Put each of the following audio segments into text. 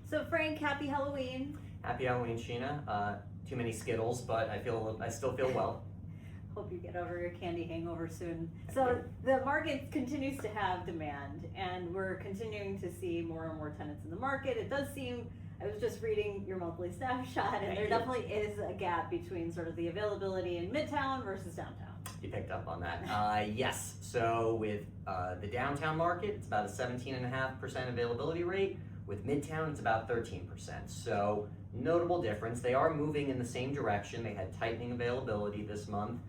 So Frank, happy Halloween. Happy Halloween, Sheena. Too many Skittles, but I still feel well. Hope you get over your candy hangover soon. So the market continues to have demand, and we're continuing to see more and more tenants in the market. It does seem, I was just reading your monthly snapshot, and there definitely is a gap between sort of the availability in Midtown versus downtown. You picked up on that. Yes, so with the downtown market, it's about a 17.5% availability rate. With Midtown, it's about 13%. So notable difference. They are moving in the same direction. They had tightening availability this month.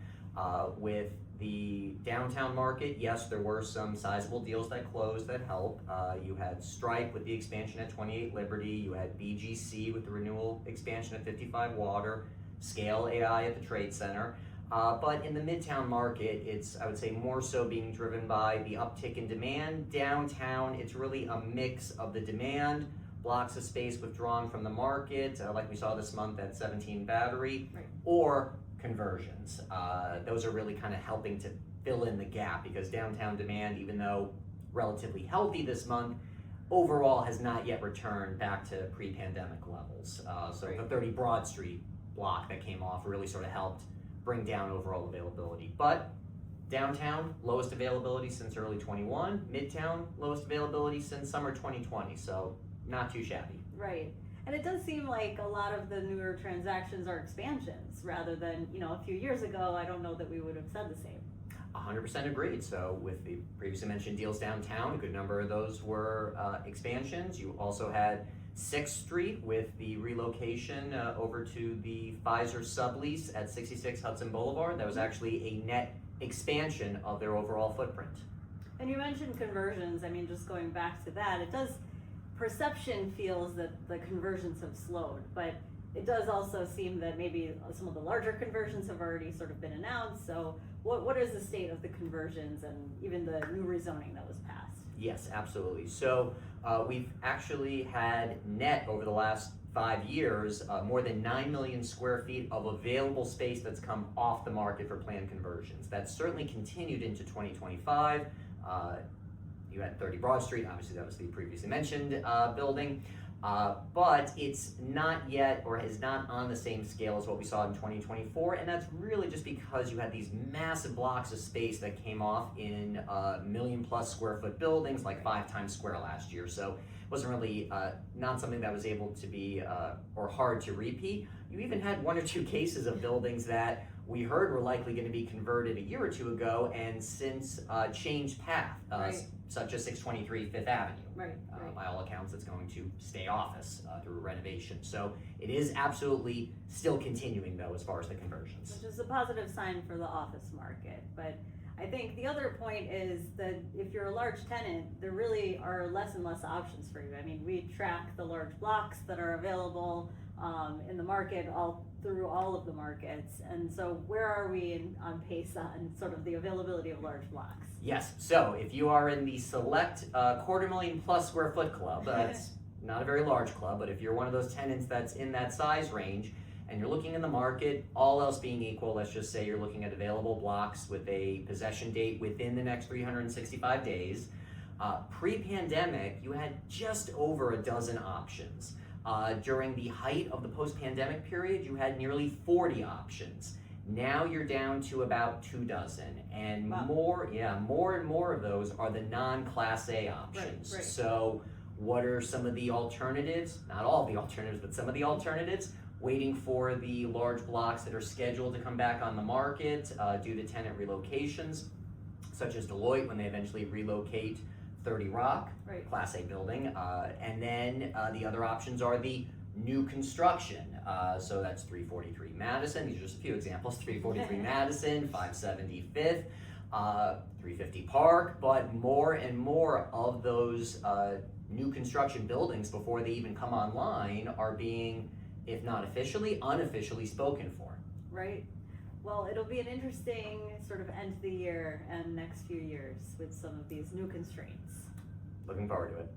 With the downtown market, yes, there were some sizable deals that closed that helped. You had Stripe with the expansion at 28 Liberty. You had BGC with the renewal expansion at 55 Water. Scale AI at the Trade Center. But in the Midtown market, it's, I would say, more so being driven by the uptick in demand. Downtown, it's really a mix of the demand, blocks of space withdrawn from the market, like we saw this month at 17 Battery, Right. or conversions. Those are really kind of helping to fill in the gap, because downtown demand, even though relatively healthy this month, overall has not yet returned back to pre-pandemic levels. So Right. the 30 Broad Street block that came off really sort of helped bring down overall availability. But downtown, lowest availability since early 21. Midtown, lowest availability since summer 2020. So not too shabby. Right. And it does seem like a lot of the newer transactions are expansions rather than, a few years ago, I don't know that we would have said the same. 100% agreed. So with the previously mentioned deals downtown, a good number of those were expansions. You also had 6th Street with the relocation over to the Pfizer sublease at 66 Hudson Boulevard. That was actually a net expansion of their overall footprint. And you mentioned conversions. I mean, just going back to that, perception feels that the conversions have slowed, but it does also seem that maybe some of the larger conversions have already sort of been announced. So what is the state of the conversions and even the new rezoning that was passed? Yes, absolutely. So we've actually had net over the last 5 years, more than 9 million square feet of available space that's come off the market for planned conversions. That's certainly continued into 2025. You had 30 Broad Street, obviously that was the previously mentioned building, but it's not yet, or is not on the same scale as what we saw in 2024, and that's really just because you had these massive blocks of space that came off in million plus square foot buildings, like 5 Times Square last year. So it wasn't really not something that was able to be or hard to repeat. You even had 1 or 2 cases of buildings that we heard were likely going to be converted a year or 2 ago, and since changed path, Right. such as 623 Fifth Avenue. Right. By all accounts, it's going to stay office through renovation. So it is absolutely still continuing, though, as far as the conversions. Which is a positive sign for the office market. But I think the other point is that if you're a large tenant, there really are less and less options for you. I mean, we track the large blocks that are available in the market through all of the markets. And so where are we on pace on sort of the availability of large blocks? Yes, so if you are in the select 250,000 plus square foot club, that's not a very large club, but if you're one of those tenants that's in that size range and you're looking in the market, all else being equal, let's just say you're looking at available blocks with a possession date within the next 365 days. Pre-pandemic, you had just over a dozen options. During the height of the post-pandemic period, you had nearly 40 options. Now you're down to about 2 dozen, and Wow. more and more of those are the non-Class A options. Right. So what are some of the alternatives? Not all of the alternatives, but some of the alternatives. Waiting for the large blocks that are scheduled to come back on the market due to tenant relocations, such as Deloitte when they eventually relocate 30 Rock, Right. Class A building. And then the other options are the new construction. So that's 343 Madison. These are just a few examples. 343 Madison, 575th, 350 Park. But more and more of those new construction buildings, before they even come online, are being, if not officially, unofficially spoken for. Right. Well, it'll be an interesting sort of end to the year and next few years with some of these new constraints. Looking forward to it.